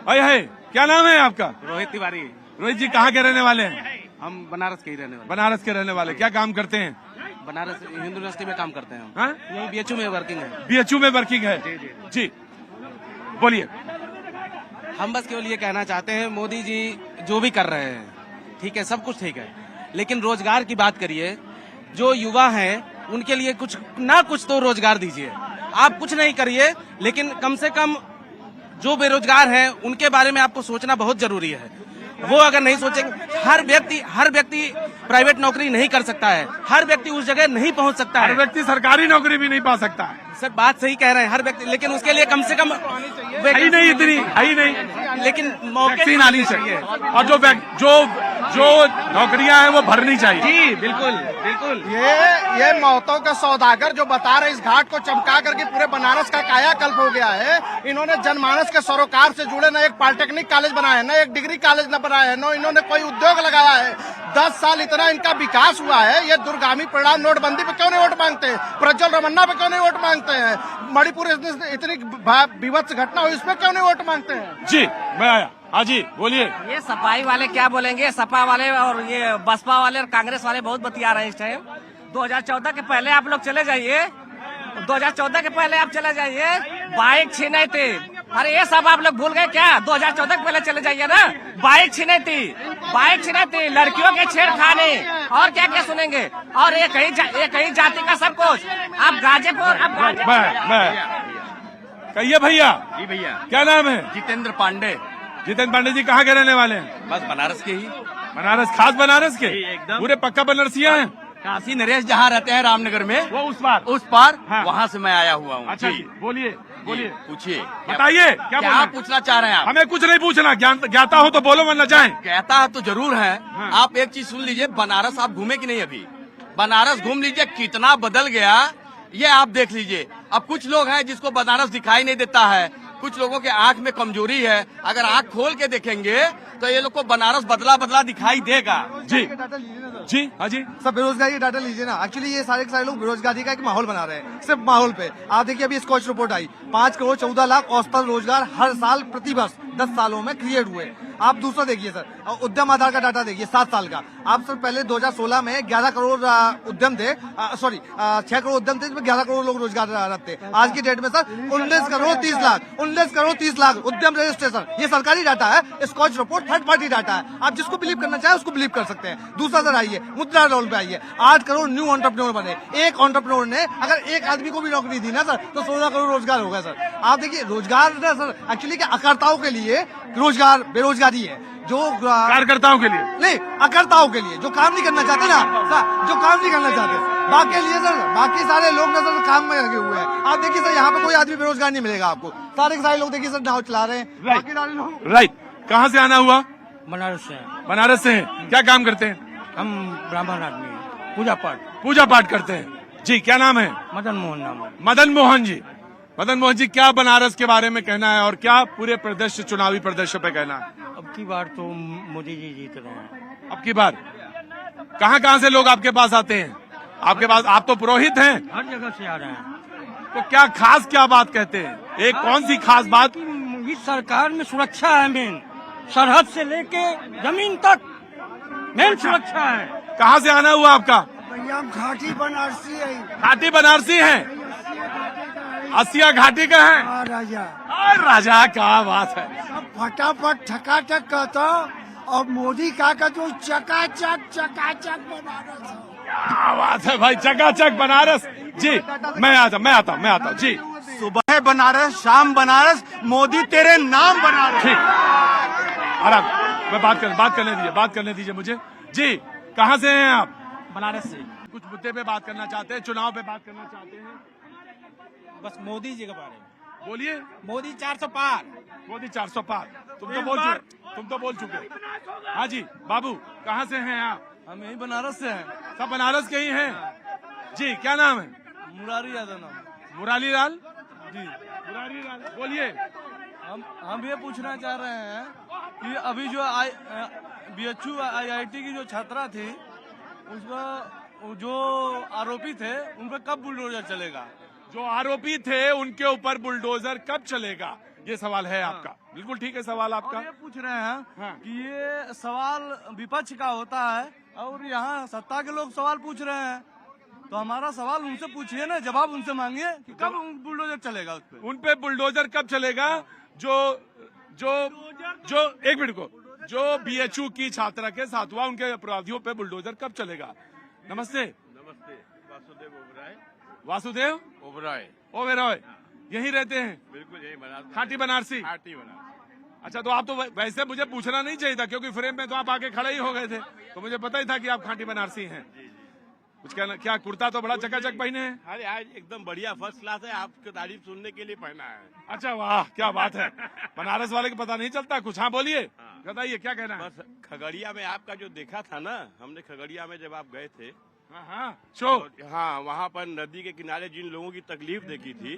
है, क्या नाम है आपका? रोहित तिवारी। रोहित जी, कहाँ के रहने वाले हैं? हम बनारस के ही रहने वाले। बनारस के रहने वाले। क्या काम करते हैं? बनारस हिंदू यूनिवर्सिटी में काम करते हैं। हाँ? यही BHU में वर्किंग है। BHU में वर्किंग है जी। बोलिए। हम बस केवल ये कहना चाहते हैं, मोदी जी जो भी कर रहे हैं ठीक है, सब कुछ ठीक है, लेकिन रोजगार की बात करिए। जो युवा हैं उनके लिए कुछ ना कुछ तो रोजगार दीजिए। आप कुछ नहीं करिए, लेकिन कम से कम जो बेरोजगार हैं उनके बारे में आपको सोचना बहुत जरूरी है। वो अगर नहीं सोचेंगे, हर व्यक्ति प्राइवेट नौकरी नहीं कर सकता है, हर व्यक्ति उस जगह नहीं पहुंच सकता है, हर व्यक्ति सरकारी नौकरी भी नहीं पा सकता है। सर बात सही कह रहे हैं, हर व्यक्ति, लेकिन उसके लिए कम से कम है ही नहीं, लेकिन वैक्सीन आनी चाहिए। और जो जो नौकरियां हैं वो भरनी चाहिए। जी बिल्कुल बिल्कुल। ये मौतों के सौदागर जो बता रहे इस घाट को चमका करके पूरे बनारस का कायाकल्प हो गया है। इन्होंने जनमानस के सरोकार से जुड़े न एक पॉलिटेक्निक कॉलेज बनाया है, न एक डिग्री कॉलेज न बनाया है, न इन्होंने कोई उद्योग लगाया है। 10 साल इतना इनका विकास हुआ है। ये दुर्गामी परिणाम नोटबंदी पे क्यों नहीं वोट मांगते हैं? प्रज्वल रमन्ना पे क्यों नहीं वोट मांगते हैं? मणिपुर इतनी विभत्स घटना हुई, इसमें क्यों नहीं वोट मांगते हैं? जी मैं आया। हाँ जी बोलिए। ये सपाई वाले क्या बोलेंगे? सपा वाले और ये बसपा वाले और कांग्रेस वाले बहुत बतिया रहे हैं इस टाइम। 2014 के पहले आप लोग चले जाइए, 2014 के पहले आप चले जाइए, बाइक छीने थे। अरे ये सब आप लोग भूल गए क्या? 2014 के पहले चले जाइए ना, बाइक छीने थी, लड़कियों के छेड़खानी और क्या क्या सुनेंगे। और एक ही जाति का सब कुछ। आप गाजीपुर कहिए भैया। जी भैया। क्या नाम है? जितेंद्र पांडे। जितेंद्र पांडे जी कहाँ के रहने वाले हैं? बस बनारस के ही। बनारस, खास बनारस के? एकदम। पूरे पक्का बनारसिया हैं? काशी नरेश जहाँ रहते हैं रामनगर में, वो उस पार हाँ। वहाँ से मैं आया हुआ हूँ। अच्छा जी बोलिए पूछिए, बताइए क्या पूछना चाह रहे हैं आप? हमें कुछ नहीं पूछना, ज्ञाता हो तो बोलो वरना जाएं। कहता तो जरूर है। हाँ। आप एक चीज सुन लीजिए, बनारस आप घूमे कि नहीं? अभी बनारस घूम लीजिए, कितना बदल गया ये आप देख लीजिए। अब कुछ लोग हैं जिसको बनारस दिखाई नहीं देता है, कुछ लोगों के आंख में कमजोरी है। अगर आंख खोल के देखेंगे तो ये लोग को बनारस बदला बदला दिखाई देगा। जी जी हाँ जी। सब बेरोजगारी का डाटा लीजिए ना। एक्चुअली ये सारे के सारे लोग बेरोजगारी का एक माहौल बना रहे हैं, सिर्फ माहौल पे। आप देखिए अभी स्कॉच रिपोर्ट आई, 5 करोड़ 14 लाख औसतन रोजगार हर साल प्रति वर्ष 10 सालों में क्रिएट हुए। आप दूसरा देखिए सर, उद्यम आधार का डाटा देखिए 7 साल का। आप सर पहले 2016 में 11 करोड़ उद्यम थे, 6 करोड़ उद्यम थे, जिसमें 11 करोड़ लोग रोजगार रखते। आज की डेट में सर 19 करोड़ 30 लाख उद्यम रजिस्ट्रेशन। ये सरकारी डाटा है, Skoch report third party data है। आप जिसको बिलीव करना चाहे उसको बिलीव कर सकते हैं। दूसरा सर आइए मुद्रा लोन पे आइए, 8 करोड़ न्यू एंटरप्रेन्योर बने। एक एंटरप्रेन्योर ने अगर एक आदमी को भी नौकरी दी ना सर तो 16 करोड़ रोजगार हो गया सर। आप देखिए रोजगार ना सर एक्चुअली क्या अकर्ताओं के लिए रोजगार बेरोजगारी है, जो कार्यकर्ताओं के लिए नहीं, अकर्ताओं के लिए जो काम नहीं करना चाहते ना सर, जो काम नहीं करना चाहते। बाकी लिए सर बाकी सारे लोग ना सर काम में लगे हुए हैं। आप देखिए सर यहाँ पे कोई आदमी बेरोजगार नहीं मिलेगा आपको। सारे के सारे लोग देखिए सर नाव चला रहे हैं। बाकी सारे लोग राइट। कहाँ से आना हुआ? बनारस से। बनारस से हैं। क्या काम करते हैं? हम ब्राह्मण आदमी हैं, पूजा पाठ करते हैं। जी क्या नाम है? मदन मोहन नाम है। मदन मोहन जी। मदन मोहन जी क्या बनारस के बारे में कहना है और क्या पूरे प्रदेश चुनावी प्रदेशों पे कहना है? अब की बार तो मोदी जी जीत रहे हैं। अब की बार कहाँ से लोग आपके पास आते हैं? आपके पास, आप तो पुरोहित हैं, हर जगह से आ रहे हैं। तो क्या बात कहते हैं? एक कौन सी खास बात? इस सरकार में सुरक्षा है, मेन सरहद से लेके जमीन तक मेन सुरक्षा है। कहाँ से आना हुआ आपका? भैया हम घाटी बनारसी है। घाटी बनारसी हैं? असिया घाटी का है? राजा राजा क्या बात है। सब फटाफट ठकाठक कहता और मोदी का जो चकाचक बनारस है। क्या बात है भाई, चकाचक बनारस। जी मैं आता हूँ जी। सुबह बनारस, शाम बनारस, मोदी तेरे नाम बनारस। ठीक, आराम, मैं बात करने दीजिए मुझे। जी कहाँ से हैं आप? बनारस से। कुछ मुद्दे पे बात करना चाहते हैं, चुनाव पे बात करना चाहते हैं? बस मोदी जी के बारे में बोलिए। मोदी 400 पार। मोदी 400 पार। तुम तो बोल चुके। हाँ जी बाबू, कहाँ से हैं आप? हम यही बनारस से हैं। सब बनारस के ही हैं। जी क्या नाम है? मुरारी यादव नाम। मुरारी लाल जी। मुरारी लाल बोलिए। हम ये पूछना चाह रहे हैं कि अभी जो BHU IIT की जो छात्रा थी, उसका जो आरोपी थे उन पर कब बुलडोजर चलेगा? जो आरोपी थे उनके ऊपर बुलडोजर कब चलेगा, ये सवाल है आपका। बिल्कुल ठीक है सवाल आपका। ये पूछ रहे हैं हाँ। कि ये सवाल विपक्ष का होता है और यहाँ सत्ता के लोग सवाल पूछ रहे हैं, तो हमारा सवाल उनसे पूछिए ना, जवाब उनसे मांगिए कि कब बुलडोजर चलेगा उस पे। उन पे बुलडोजर कब चलेगा? जो एक मिनट को, जो BHU की छात्रा के साथ हुआ, उनके अपराधियों पे बुलडोजर कब चलेगा? नमस्ते। वासुदेव ओबेरॉय यही रहते हैं? बिल्कुल यही बनारस। खाटी बनारसी। अच्छा, तो आप तो वैसे मुझे पूछना नहीं चाहिए था, क्योंकि फ्रेम में तो आप आके खड़े ही हो गए थे, तो मुझे पता ही था कि आप खाटी बनारसी हैं। कुछ कहना? क्या कुर्ता तो बड़ा चकाचक पहने हैं। अरे आज एकदम बढ़िया फर्स्ट क्लास है, आपकी तारीफ सुनने के लिए पहना है। अच्छा वाह क्या बात है, बनारस वाले को पता नहीं चलता कुछ। हाँ बोलिए, बताइए क्या कहना है। बस खगड़िया में आपका जो देखा था ना, हमने खगड़िया में जब आप गए थे, हाँ वहाँ पर नदी के किनारे जिन लोगों की तकलीफ देखी थी,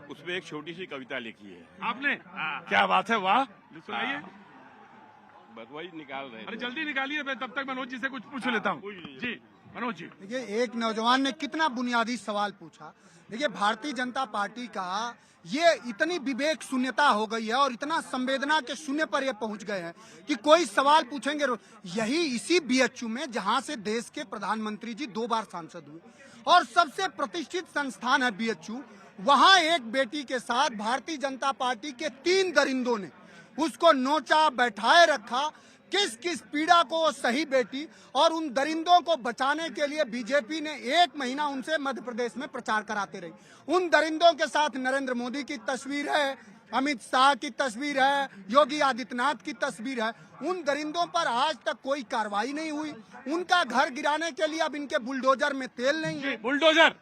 उसमें एक छोटी सी कविता लिखी है आपने। क्या बात है, वाह सुनाइए। बस वही निकाल रहे अरे थे। जल्दी निकालिए, मैं तब तक मनोज जी से कुछ पूछ लेता हूँ। जी मनोज जी। देखिए एक नौजवान ने कितना बुनियादी सवाल पूछा। देखिए भारतीय जनता पार्टी का ये इतनी विवेक शून्यता हो गई है और इतना संवेदना के शून्य पर ये पहुंच गए हैं कि कोई सवाल पूछेंगे। यही इसी बीएचयू में जहां से देश के प्रधानमंत्री जी 2 बार सांसद हुए और सबसे प्रतिष्ठित संस्थान है बीएचयू, वहां एक बेटी के साथ भारतीय जनता पार्टी के 3 दरिंदों ने उसको नोचा बैठाए रखा। किस किस पीड़ा को वो सही बेटी, और उन दरिंदों को बचाने के लिए बीजेपी ने 1 महीना उनसे मध्य प्रदेश में प्रचार कराते रही। उन दरिंदों के साथ नरेंद्र मोदी की तस्वीर है, अमित शाह की तस्वीर है, योगी आदित्यनाथ की तस्वीर है। उन दरिंदों पर आज तक कोई कार्रवाई नहीं हुई। उनका घर गिराने के लिए अब इनके बुलडोजर में तेल नहीं है। बुलडोजर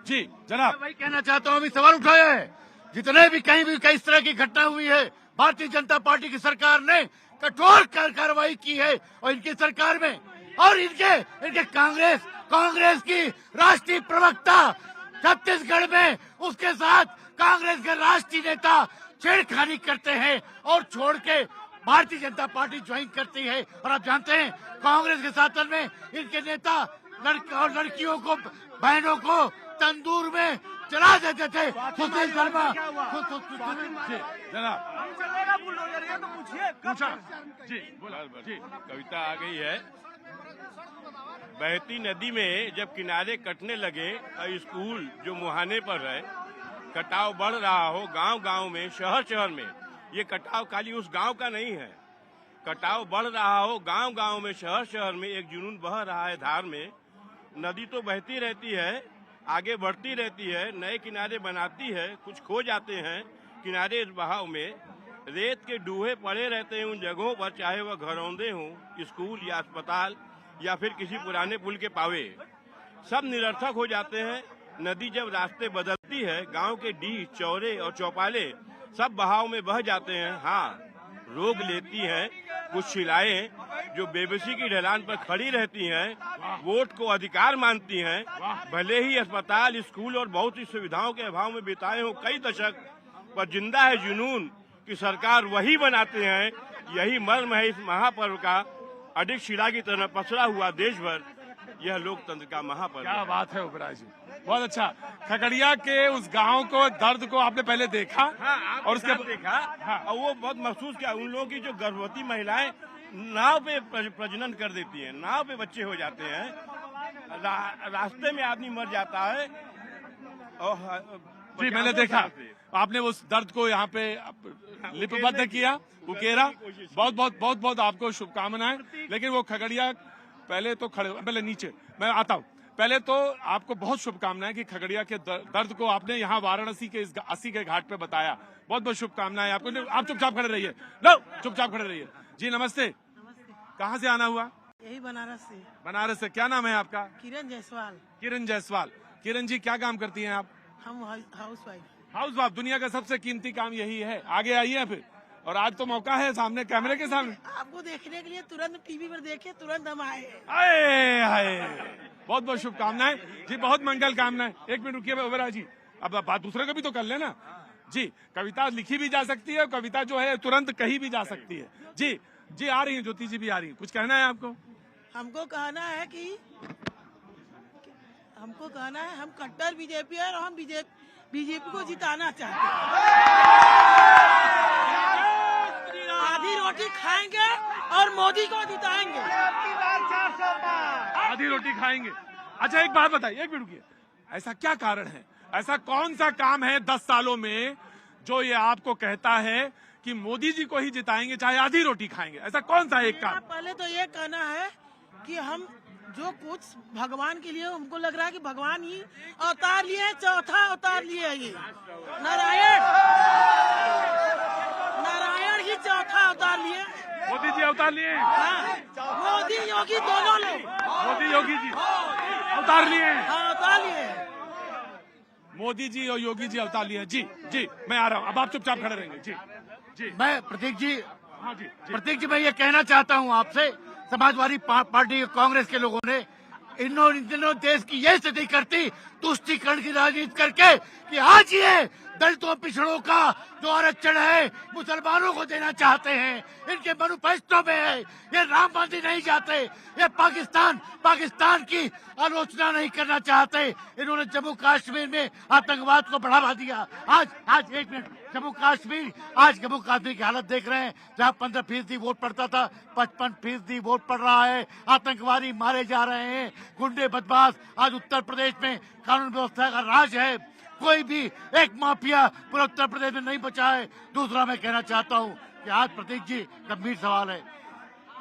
जी जनाब, वही कहना चाहता हूँ, अभी सवाल उठाया है। जितने भी कहीं भी इस तरह की घटना हुई है, भारतीय जनता पार्टी की सरकार ने कठोर कार्रवाई की है। और इनकी सरकार में और इनके कांग्रेस की राष्ट्रीय प्रवक्ता छत्तीसगढ़ में उसके साथ कांग्रेस के राष्ट्रीय नेता छेड़खानी करते हैं और छोड़ के भारतीय जनता पार्टी ज्वाइन करती है। और आप जानते हैं कांग्रेस के शासन में इनके नेता लड़कियों को, बहनों को तंदूर में चला देते थे। सुशील शर्मा जनाब पूछा जी, जी कविता आ गई है। बहती नदी में जब किनारे कटने लगे और स्कूल जो मुहाने पर है, कटाव बढ़ रहा हो गांव गांव में, शहर शहर में। ये कटाव खाली उस गांव का नहीं है, कटाव बढ़ रहा हो गांव गांव में, शहर शहर में। एक जुनून बह रहा है धार में। नदी तो बहती रहती है, आगे बढ़ती रहती है, नए किनारे बनाती है, कुछ खो जाते हैं किनारे इस बहाव में। रेत के डूहे पड़े रहते हैं उन जगहों पर, चाहे वह घरौंदे हों, स्कूल या अस्पताल या फिर किसी पुराने पुल के पावे, सब निरर्थक हो जाते हैं। नदी जब रास्ते बदलती है, गांव के डीह, चौरे और चौपाले सब बहाव में बह जाते हैं। हाँ, रोक लेती हैं कुछ शिलाएं जो बेबसी की ढलान पर खड़ी रहती हैं, वोट को अधिकार मानती हैं। भले ही अस्पताल, स्कूल और बहुत सी सुविधाओं के अभाव में बिताए हों कई दशक, पर जिंदा है जुनून की सरकार वही बनाते हैं। यही मर्म है इस महापर्व का, अडिग शिला की तरह पसरा हुआ देश भर। यह लोकतंत्र का महापर्व। क्या बात है उपराज जी, बहुत अच्छा। खगड़िया के उस गांव को, दर्द को आपने पहले देखा। हाँ, और उसके देखा। हाँ, और वो बहुत महसूस किया। उन लोगों की जो गर्भवती महिलाएं नाव पे प्रजनन कर देती हैं, नाव पे बच्चे हो जाते हैं, रास्ते में आदमी मर जाता है। और जी मैंने देखा, आपने उस दर्द को यहाँ पे लिपिबद्ध किया, उकेरा। बहुत बहुत बहुत बहुत आपको शुभकामनाएं। लेकिन वो खगड़िया, पहले तो पहले नीचे मैं आता हूँ। पहले तो आपको बहुत शुभकामनाएं कि खगड़िया के दर्द को आपने यहाँ वाराणसी के इस 80 के घाट पे बताया। बहुत बहुत शुभकामनाएं आपको। आप चुपचाप खड़े रहिए, लो चुपचाप खड़े रहिए। जी नमस्ते, कहाँ से आना हुआ? यही बनारस से। बनारस से। क्या नाम है आपका? किरण जायसवाल। किरण जायसवाल। किरण जी क्या काम करती हैं आप? हम हाउस वाइफ। House wife. दुनिया का सबसे कीमती काम यही है। आगे आइए फिर। और आज तो मौका है सामने, कैमरे के सामने आपको देखने के लिए तुरंत टीवी पर देखे, तुरंत हम आए। बहुत बहुत शुभकामनाएं जी, बहुत मंगल कामनाएं। 1 मिनट रुकिए ओबेरॉय जी, अब बात दूसरे को भी तो कर लेना जी। कविता लिखी भी जा सकती है, कविता जो है तुरंत कही भी जा सकती है। जी जी आ रही है, ज्योति जी भी आ रही है। कुछ कहना है आपको? हमको कहना है कि हम कट्टर बीजेपी है और हम बीजेपी को जिताना चाहते हैं। आधी रोटी खाएंगे और मोदी को जिताएंगे। आधी रोटी खाएंगे। अच्छा एक बात बताइए, 1 मिनट रुकिए। ऐसा क्या कारण है, ऐसा कौन सा काम है 10 सालों में जो ये आपको कहता है कि मोदी जी को ही जिताएंगे चाहे आधी रोटी खाएंगे? ऐसा कौन सा एक काम? पहले तो ये कहना है कि हम जो कुछ भगवान के लिए, हमको लग रहा है कि भगवान ही अवतार लिए, चौथा अवतार लिए है। ये नारायण ही चौथा अवतार लिए। मोदी जी अवतार लिए। हाँ, मोदी योगी दोनों लोग। मोदी योगी जी अवतार लिए हैं। हाँ उतार लिए हैं। मोदी जी और योगी जी अवतार लिए हैं। जी जी, मैं आ रहा हूँ, अब आप चुपचाप खड़े रहेंगे। जी जी, मैं प्रतीक जी, हाँ जी, प्रतीक जी, मैं ये कहना चाहता हूँ आपसे, समाजवादी पार्टी कांग्रेस के लोगों ने इन दिनों देश की यह स्थिति करती तुष्टीकरण की राजनीति करके कि आज ये दलितों पिछड़ों का जो आरक्षण है मुसलमानों को देना चाहते हैं, इनके मैनिफेस्टो में है। ये राम मंदिर नहीं चाहते, ये पाकिस्तान की आलोचना नहीं करना चाहते। इन्होंने जम्मू कश्मीर में आतंकवाद को बढ़ावा दिया। आज एक मिनट, जम्मू कश्मीर की हालत देख रहे हैं, जहाँ 15% वोट पड़ता था 55% वोट पड़ रहा है। आतंकवादी मारे जा रहे हैं, गुंडे बदमाश। आज उत्तर प्रदेश में कानून व्यवस्था का राज है, कोई भी एक माफिया पूरे उत्तर प्रदेश में नहीं बचा है। दूसरा मैं कहना चाहता हूँ कि आज प्रतीक जी गंभीर सवाल है,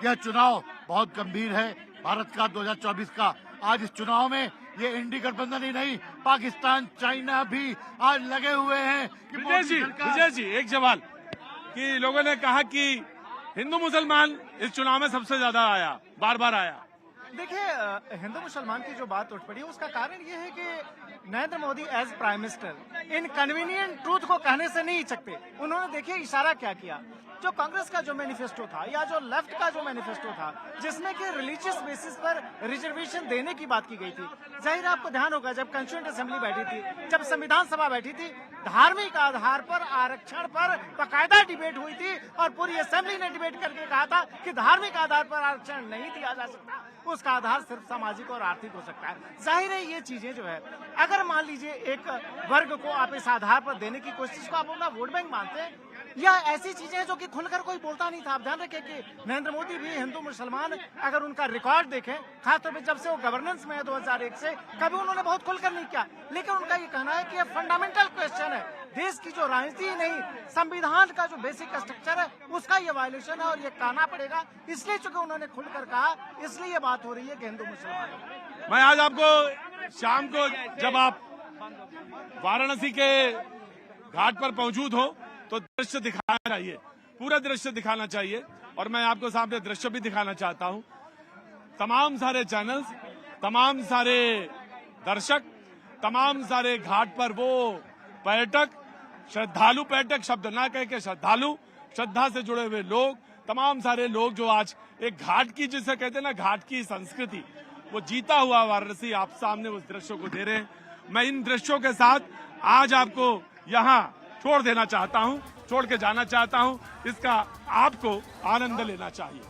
यह चुनाव बहुत गंभीर है भारत का 2024 का। आज इस चुनाव में ये इंडी गठबंधन ही नहीं, पाकिस्तान चाइना भी आज लगे हुए हैं कि विजय जी एक सवाल कि लोगों ने कहा कि हिंदू मुसलमान इस चुनाव में सबसे ज्यादा आया, बार बार आया। देखिए, हिंदू मुसलमान की जो बात उठ पड़ी है उसका कारण ये है कि Narendra Modi as prime minister inconvenient truth को कहने से नहीं हिचकते। उन्होंने देखिए इशारा क्या किया, जो कांग्रेस का जो मैनिफेस्टो था या जो लेफ्ट का जो मैनिफेस्टो था जिसमें कि रिलीजियस बेसिस पर रिजर्वेशन देने की बात की गई थी। जाहिर आपको ध्यान होगा जब कॉन्स्टिट्यूएंट असेंबली बैठी थी, जब संविधान सभा बैठी थी, धार्मिक आधार पर आरक्षण पर बाकायदा डिबेट हुई थी और पूरी असेंबली ने डिबेट करके कहा था कि धार्मिक आधार पर आरक्षण नहीं दिया जा सकता, उसका आधार सिर्फ सामाजिक और आर्थिक हो सकता है। जाहिर है ये चीजें जो है, अगर मान लीजिए एक वर्ग को आप इस आधार पर देने की कोशिश को आप अपना वोट बैंक मानते हैं, या ऐसी चीजें जो कि खुलकर कोई बोलता नहीं था। आप ध्यान रखें कि नरेंद्र मोदी भी हिंदू मुसलमान, अगर उनका रिकॉर्ड देखें, खासतौर पर जब से वो गवर्नेंस में है 2001 से, कभी उन्होंने बहुत खुलकर नहीं किया। लेकिन उनका ये कहना है कि ये फंडामेंटल क्वेश्चन है, देश की जो राजनीति ही नहीं, संविधान का जो बेसिक स्ट्रक्चर है उसका ये वायलेशन है और ये कहना पड़ेगा। इसलिए चूंकि उन्होंने खुलकर कहा, इसलिए ये बात हो रही है कि हिंदू मुसलमान। मैं आज आपको शाम को जब आप वाराणसी के घाट पर मौजूद हो तो दृश्य दिखाना चाहिए, पूरा दृश्य दिखाना चाहिए। और मैं आपको सामने दृश्य भी दिखाना चाहता हूं। तमाम सारे चैनल्स, तमाम सारे दर्शक, तमाम सारे घाट पर वो पर्यटक, श्रद्धालु, पर्यटक शब्द ना कह के श्रद्धालु, श्रद्धा से जुड़े हुए लोग, तमाम सारे लोग जो आज एक घाट की, जिसे कहते हैं ना घाट की संस्कृति, वो जीता हुआ वाराणसी आप सामने उस दृश्यों को दे रहे हैं। मैं इन दृश्यों के साथ आज आपको यहाँ छोड़ देना चाहता हूँ, छोड़ के जाना चाहता हूँ। इसका आपको आनंद लेना चाहिए।